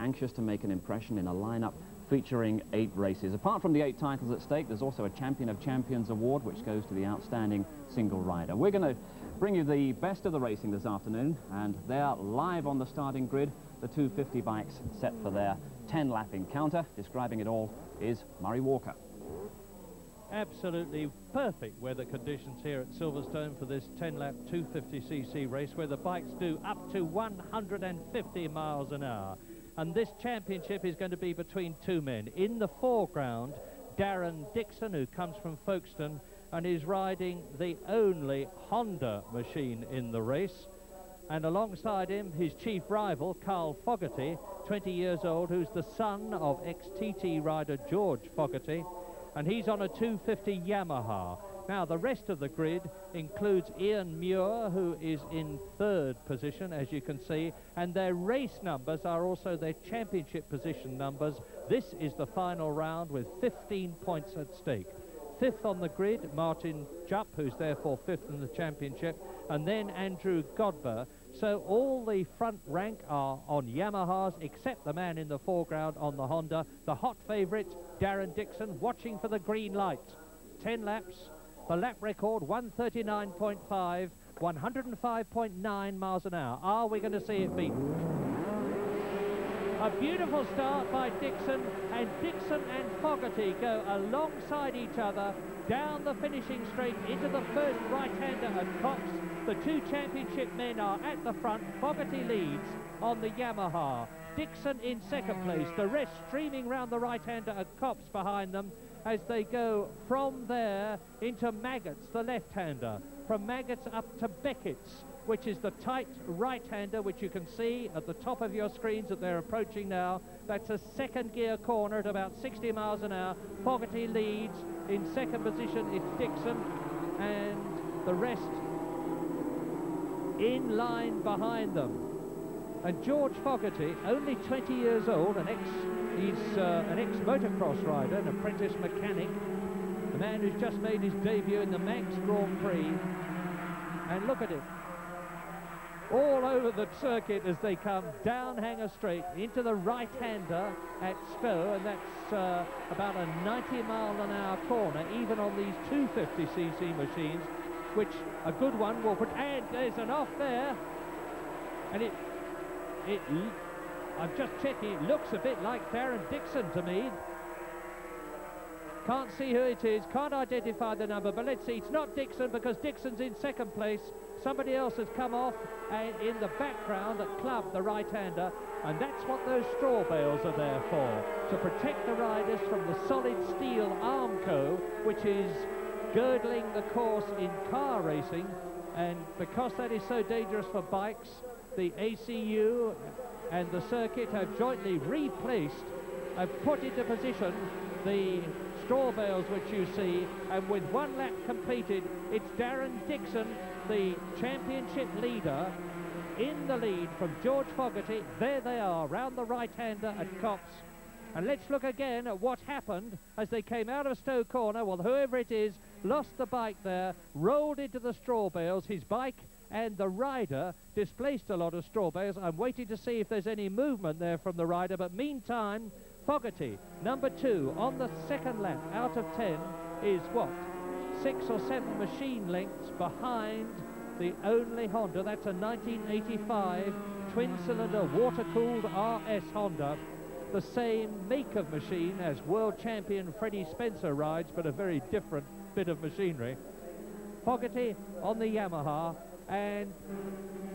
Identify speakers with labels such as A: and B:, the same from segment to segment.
A: anxious to make an impression in a lineup featuring 8 races. Apart from the 8 titles at stake, there's also a Champion of Champions award, which goes to the outstanding single rider. We're going to bring you the best of the racing this afternoon, and they're live on the starting grid. The 250 bikes set for their 10-lap encounter. Describing it all is Murray Walker.
B: Absolutely perfect weather conditions here at Silverstone for this 10-lap 250cc race, where the bikes do up to 150 miles an hour. And this championship is going to be between 2 men. In the foreground, Darren Dixon, who comes from Folkestone and is riding the only Honda machine in the race. And alongside him, his chief rival, Carl Fogarty, 20 years old, who's the son of ex-TT rider George Fogarty, and he's on a 250 Yamaha. Now, the rest of the grid includes Ian Muir, who is in 3rd position, as you can see, and their race numbers are also their championship position numbers. This is the final round with 15 points at stake. 5th on the grid, Martin Jupp, who's therefore 5th in the championship, and then Andrew Godber. So all the front rank are on Yamahas, except the man in the foreground on the Honda. The hot favourite, Darren Dixon, watching for the green light. 10 laps. The lap record, 139.5, 105.9 miles an hour. Are we going to see it beaten? A beautiful start by Dixon, and Dixon and Fogarty go alongside each other down the finishing straight into the first right-hander at Copse. The 2 championship men are at the front. Fogarty leads on the Yamaha. Dixon in 2nd place. The rest streaming round the right-hander at Copse behind them as they go from there into Maggots, the left-hander. From Maggots up to Beckett's, which is the tight right-hander, which you can see at the top of your screens that they're approaching now. That's a 2nd gear corner at about 60 miles an hour. Fogarty leads. In 2nd position, it's Dixon, and the rest in line behind them. And George Fogarty, only 20 years old, he's an ex-motocross rider, an apprentice mechanic, the man who's just made his debut in the Manx Grand Prix. And look at him, all over the circuit as they come down Hanger Straight into the right-hander at Spo, and that's about a 90-mile-an-hour corner, even on these 250cc machines, which a good one will put. And there's an off there, and I'm just checking, it looks a bit like Darren Dixon to me. Can't see who it is, can't identify the number, but let's see. It's not Dixon, because Dixon's in 2nd place. Somebody else has come off in the background at Club, the right-hander, and that's what those straw bales are there for, to protect the riders from the solid steel Armco, which is girdling the course in car racing. And because that is so dangerous for bikes, the ACU and the circuit have jointly have put into position the straw bales which you see, and with 1 lap completed, it's Darren Dixon, the championship leader, in the lead from George Fogarty. There they are, round the right-hander at Copse. And let's look again at what happened as they came out of Stowe Corner. Well, whoever it is lost the bike there, rolled into the straw bales. His bike and the rider displaced a lot of straw bales. I'm waiting to see if there's any movement there from the rider, but meantime, Fogarty, number 2, on the 2nd lap out of 10, is what? 6 or 7 machine lengths behind the only Honda. That's a 1985 twin-cylinder water-cooled RS Honda, the same make of machine as world champion Freddie Spencer rides, but a very different bit of machinery. Fogarty on the Yamaha, and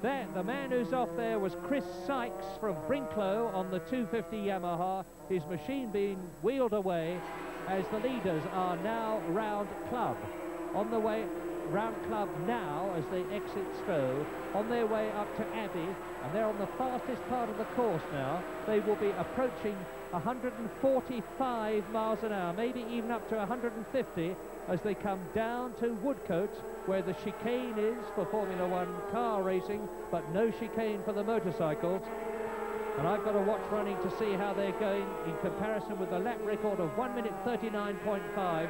B: the man who's off there was Chris Sykes from Brinklow on the 250 Yamaha, his machine being wheeled away as the leaders are now round Club. On the way round Club now as they exit Stowe, on their way up to Abbey, and they're on the fastest part of the course now. They will be approaching 145 miles an hour, maybe even up to 150, as they come down to Woodcote, where the chicane is for Formula One car racing, but no chicane for the motorcycles. And I've got to watch running to see how they're going in comparison with the lap record of 1 minute 39.5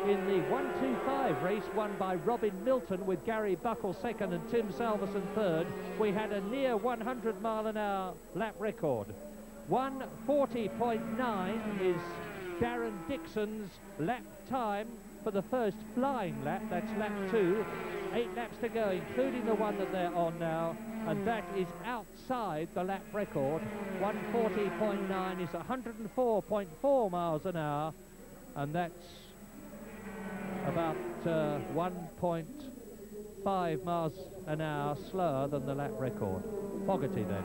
B: in the 1:25 race won by Robin Milton with Gary Buckle second and Tim Salverson third. We had a near 100 mile an hour lap record. 1:40.9 is Darren Dixon's lap time for the first flying lap. That's lap 2. 8 laps to go, including the one that they're on now, and that is outside the lap record. 1:40.9 is 104.4 miles an hour, and that's about 1.5 miles an hour slower than the lap record. Fogarty then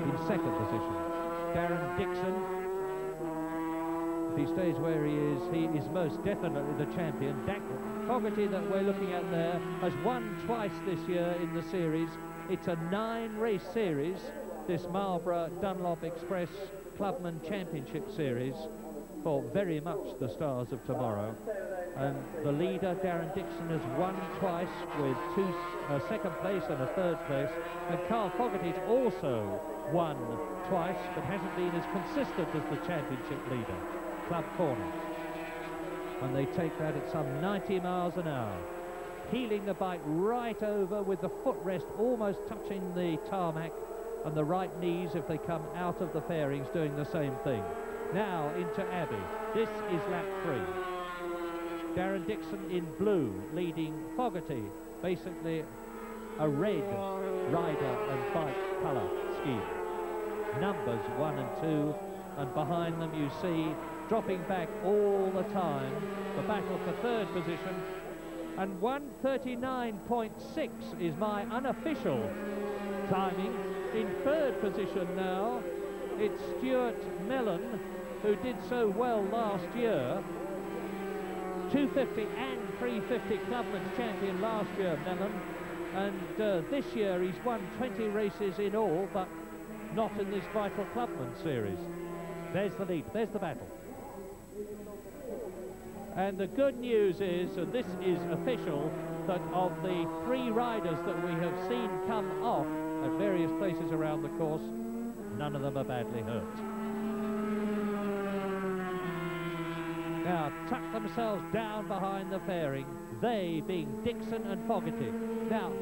B: in second position. Darren Dixon, if he stays where he is most definitely the champion. Fogarty, that we're looking at there, has won twice this year in the series. It's a 9-race series, this Marlboro Dunlop Express Clubman Championship Series, for very much the stars of tomorrow. And the leader, Darren Dixon, has won twice with second place and a third place. And Carl Fogarty's also won twice, but hasn't been as consistent as the championship leader, Club Corner. And they take that at some 90 miles an hour, heeling the bike right over with the footrest almost touching the tarmac, and the right knees, if they come out of the fairings, doing the same thing. Now into Abbey. This is lap 3. Darren Dixon in blue leading Fogarty, basically a red rider and bike colour scheme. Numbers 1 and 2, and behind them you see, dropping back all the time, the battle for third position. And 1:39.6 is my unofficial timing. In third position now, it's Stuart Mellon, who did so well last year. 250 and 350 Clubman's champion last year, Mellon. And this year he's won 20 races in all, but not in this vital Clubman series. There's the lead, there's the battle. And the good news is, and this is official, that of the 3 riders that we have seen come off at various places around the course, none of them are badly hurt. Now tuck themselves down behind the fairing, they being Dixon and Fogarty. Now,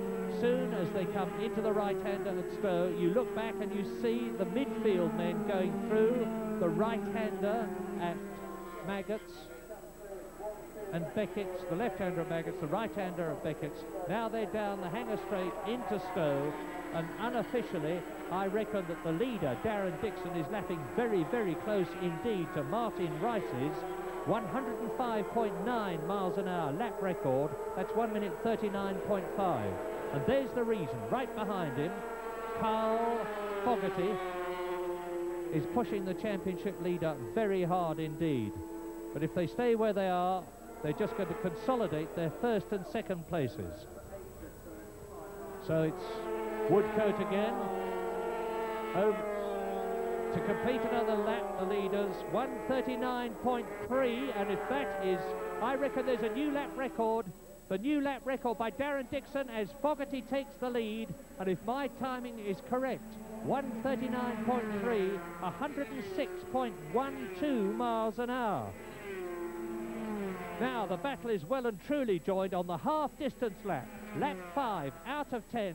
B: soon as they come into the right-hander at Stowe, you look back and you see the midfield men going through the right-hander at Maggots and Beckett's, the left-hander at Maggots, the right-hander at Beckett's. Now they're down the hanger straight into Stowe, and unofficially I reckon that the leader, Darren Dixon, is lapping very, very close indeed to Martin Rice's 105.9 miles an hour lap record. That's 1:39.5. And there's the reason. Right behind him, Carl Fogarty is pushing the championship leader very hard indeed. But if they stay where they are, they're just going to consolidate their first and second places. So it's Woodcote again. To complete another lap, the leaders, 1:39.3, and if that is, I reckon there's a new lap record. The new lap record by Darren Dixon as Fogarty takes the lead, and if my timing is correct, 1:39.3, 106.12 miles an hour. Now the battle is well and truly joined on the half-distance lap, lap 5 out of 10,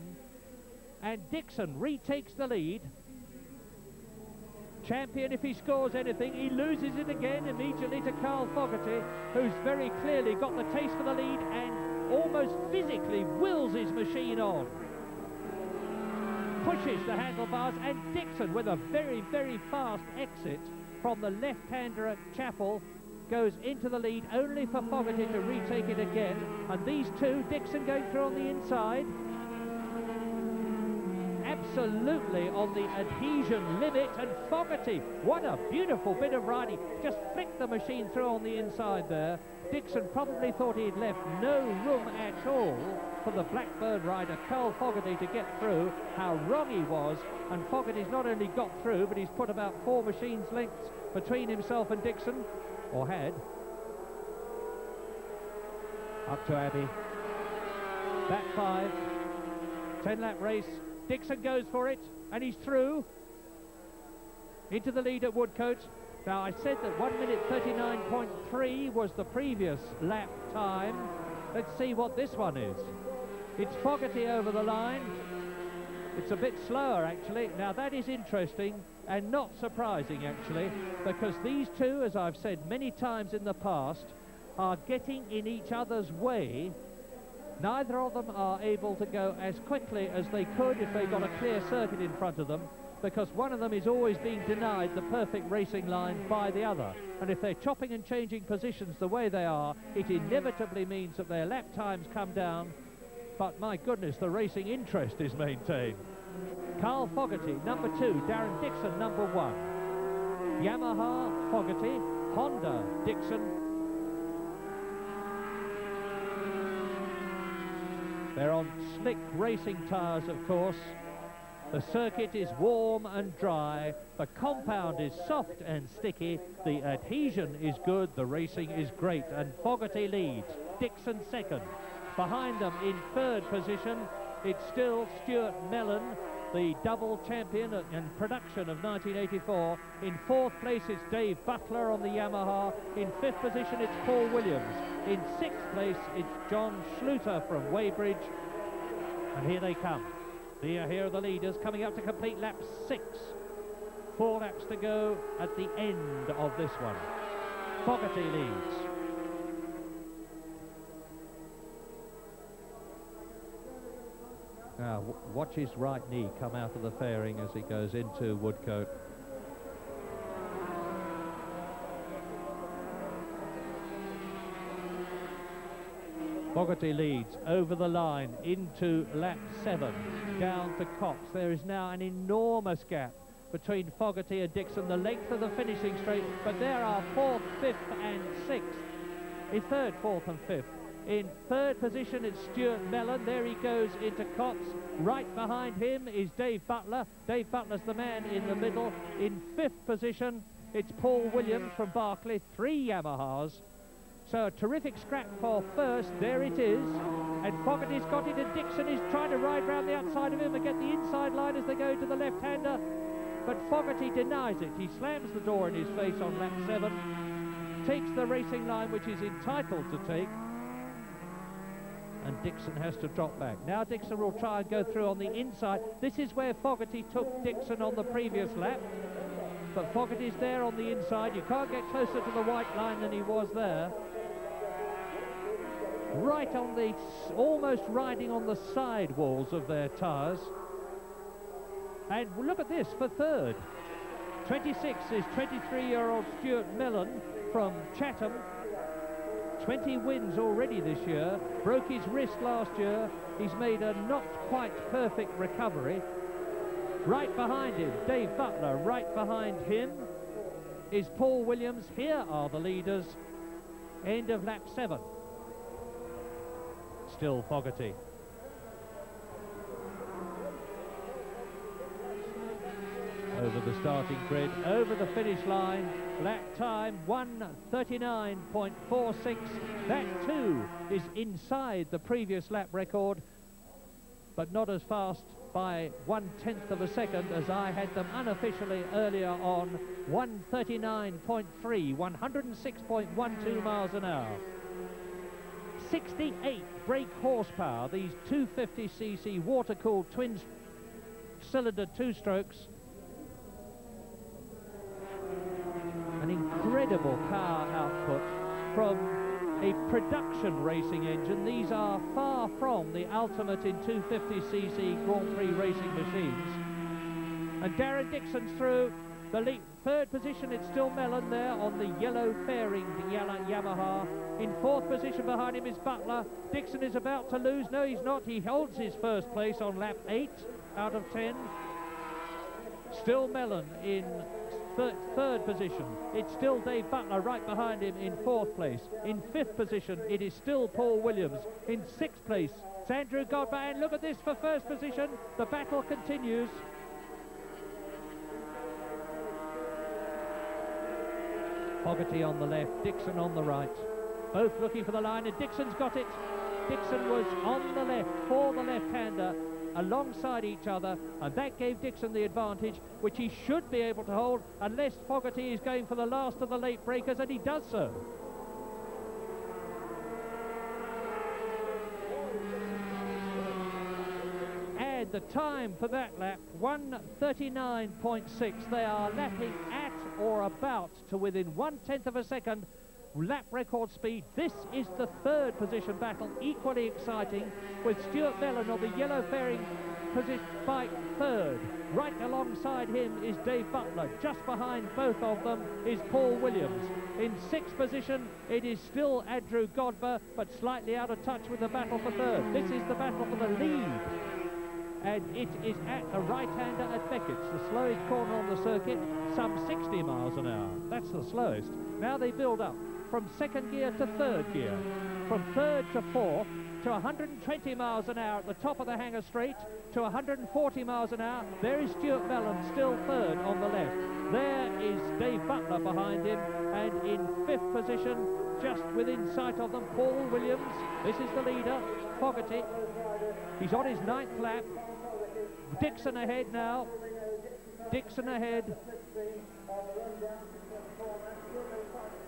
B: and Dixon retakes the lead. Champion, if he scores anything, he loses it again immediately to Carl Fogarty, who's very clearly got the taste for the lead and almost physically wills his machine on. Pushes the handlebars, and Dixon, with a very, very fast exit from the left-hander at Chapel, goes into the lead, only for Fogarty to retake it again. And these two, Dixon going through on the inside, absolutely on the adhesion limit, and Fogarty, what a beautiful bit of riding, just flicked the machine through on the inside there. Dixon probably thought he'd left no room at all for the Blackbird rider Carl Fogarty to get through. How wrong he was, and Fogarty's not only got through, but he's put about 4 machines lengths between himself and Dixon, or had. Up to Abbey. Lap 5, 10-lap race. Dixon goes for it, and he's through into the lead at Woodcote. Now, I said that 1:39.3 was the previous lap time. Let's see what this one is. It's Fogarty over the line. It's a bit slower, actually. Now, that is interesting. and not surprising actually, because these two, as I've said many times in the past, are getting in each other's way. Neither of them are able to go as quickly as they could if they got a clear circuit in front of them, because one of them is always being denied the perfect racing line by the other. And if they're chopping and changing positions the way they are, it inevitably means that their lap times come down. But my goodness, the racing interest is maintained. Carl Fogarty, number 2, Darren Dixon, number 1. Yamaha, Fogarty, Honda, Dixon. They're on slick racing tyres, of course. The circuit is warm and dry. The compound is soft and sticky. The adhesion is good. The racing is great. And Fogarty leads. Dixon second. Behind them in third position, it's still Stuart Mellon, the double champion in production of 1984. In fourth place, it's Dave Butler on the Yamaha. In fifth position, it's Paul Williams. In sixth place, it's John Schluter from Weybridge. And here they come. Here are the leaders coming up to complete lap 6. 4 laps to go at the end of this one. Fogarty leads. Now, watch his right knee come out of the fairing as he goes into Woodcote. Fogarty leads over the line into lap 7, down to Cox. There is now an enormous gap between Fogarty and Dixon, the length of the finishing straight, but there are 4th, 5th and 6th. In 3rd, 4th and 5th. In 3rd position, it's Stuart Mellon. There he goes into Cox. Right behind him is Dave Butler. Dave Butler's the man in the middle. In 5th position, it's Paul Williams from Barclay. 3 Yamahas. So a terrific scrap for first. There it is. And Fogarty's got it, and Dixon is trying to ride round the outside of him and get the inside line as they go to the left-hander. But Fogarty denies it. He slams the door in his face on lap 7. Takes the racing line, which he's entitled to take. And Dixon has to drop back. Now Dixon will try and go through on the inside. This is where Fogarty took Dixon on the previous lap. But Fogarty's there on the inside. You can't get closer to the white line than he was there. Right on the, almost riding on the side walls of their tyres. And look at this for 3rd. 26 is 23-year-old Stuart Mellon from Chatham. 20 wins already this year. Broke his wrist last year. He's made a not quite perfect recovery. Right behind him, Dave Butler. Right behind him is Paul Williams. Here are the leaders. End of lap 7. Still Fogarty. Over the starting grid, over the finish line. Lap time 1:39.46. That too is inside the previous lap record, but not as fast by 1/10 of a second as I had them unofficially earlier on. 1:39.3, 106.12 miles an hour. 68 brake horsepower, these 250cc water-cooled twin-cylinder two-strokes. An incredible power output from a production racing engine. These are far from the ultimate in 250cc Grand Prix racing machines. And Darren Dixon's through. The lead. 3rd position, it's still Mellon there on the yellow fairing Yamaha. In 4th position behind him is Butler. Dixon is about to lose. No, he's not. He holds his first place on lap 8 out of 10. Still Mellon in 3rd position. It's still Dave Butler right behind him in 4th place. In 5th position, it is still Paul Williams. In 6th place, it's Andrew Godber. And look at this for 1st position. The battle continues. Fogarty on the left, Dixon on the right. Both looking for the line, and Dixon's got it. Dixon was on the left for the left-hander alongside each other, and that gave Dixon the advantage, which he should be able to hold unless Fogarty is going for the last of the late breakers, and he does so. And And the time for that lap, 1:39.6. They are lapping at or about to within 1/10 of a second lap record speed. This is the third position battle, equally exciting, with Stuart Mellon of the yellow fairing position bike third. Right alongside him is Dave Butler. Just behind both of them is Paul Williams. In sixth position, it is still Andrew Godber, but slightly out of touch with the battle for third. This is the battle for the lead. And it is at a right-hander at Beckett's, the slowest corner on the circuit, some 60 miles an hour. That's the slowest. Now they build up from second gear to third gear, from third to fourth, to 120 miles an hour at the top of the Hangar Straight, to 140 miles an hour. There is Stuart Mellon, still third on the left. There is Dave Butler behind him, and in fifth position, just within sight of them, Paul Williams. This is the leader, Fogarty. He's on his ninth lap. Dixon ahead now. Dixon ahead.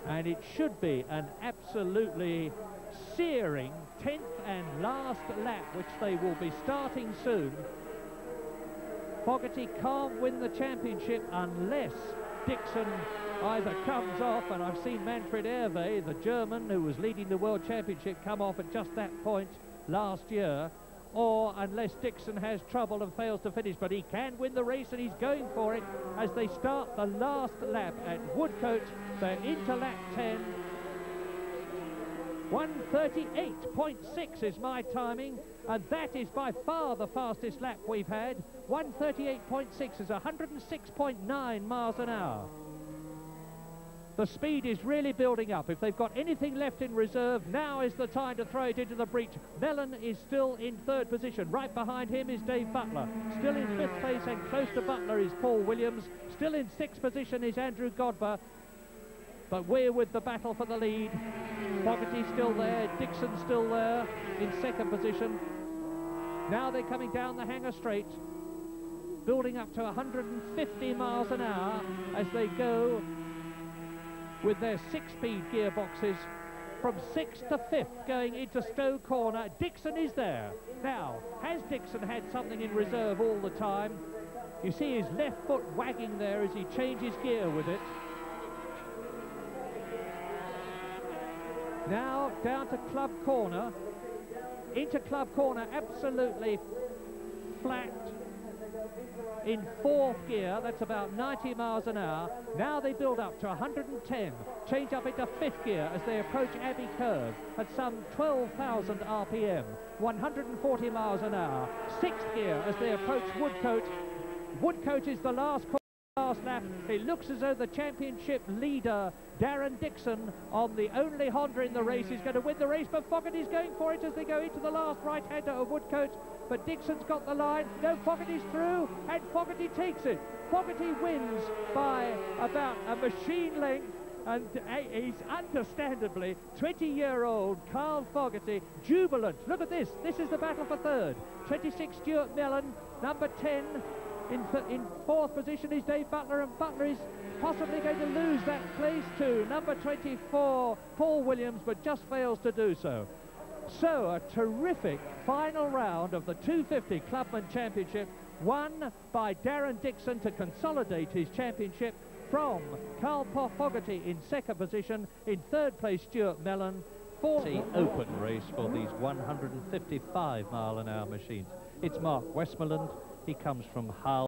B: And it should be an absolutely searing 10th and last lap, which they will be starting soon. Fogarty can't win the championship unless Dixon either comes off, and I've seen Manfred Hervé, the German who was leading the World Championship, come off at just that point last year, or unless Dixon has trouble and fails to finish. But he can win the race, and he's going for it as they start the last lap at Woodcote. They're into lap 10. 1:38.6 is my timing, and that is by far the fastest lap we've had. 1:38.6 is 106.9 miles an hour. The speed is really building up. If they've got anything left in reserve, now is the time to throw it into the breach. Mellon is still in third position. Right behind him is Dave Butler. Still in fifth place and close to Butler is Paul Williams. Still in sixth position is Andrew Godber. But we're with the battle for the lead. Fogarty still there, Dixon still there in second position. Now they're coming down the Hangar Straight, building up to 150 miles an hour as they go with their six-speed gearboxes from sixth to fifth going into Stowe Corner. Dixon is there. Now, has Dixon had something in reserve all the time? You see his left foot wagging there as he changes gear with it. Now down to Club Corner, into Club Corner, absolutely flat in fourth gear. That's about 90 miles an hour. Now they build up to 110, change up into fifth gear as they approach Abbey Curve at some 12,000 RPM, 140 miles an hour. Sixth gear as they approach Woodcote. Woodcote is the last lap. It looks as though the championship leader, Darren Dixon, on the only Honda in the race, is going to win the race, but Fogarty's going for it as they go into the last right-hander of Woodcote. But Dixon's got the line. No, Fogarty's through, and Fogarty takes it. Fogarty wins by about a machine length, and he's understandably 20-year-old Carl Fogarty, jubilant. Look at this. This is the battle for third. 26 Stuart Mellon, number 10. In fourth position is Dave Butler, and Butler is possibly going to lose that place to number 24, Paul Williams, but just fails to do so. So a terrific final round of the 250 Clubman Championship, won by Darren Dixon to consolidate his championship from Carl Fogarty in second position. In third place, Stuart Mellon. Fourth open race for these 155-mile-an-hour machines. It's Mark Westmoreland. He comes from Hull.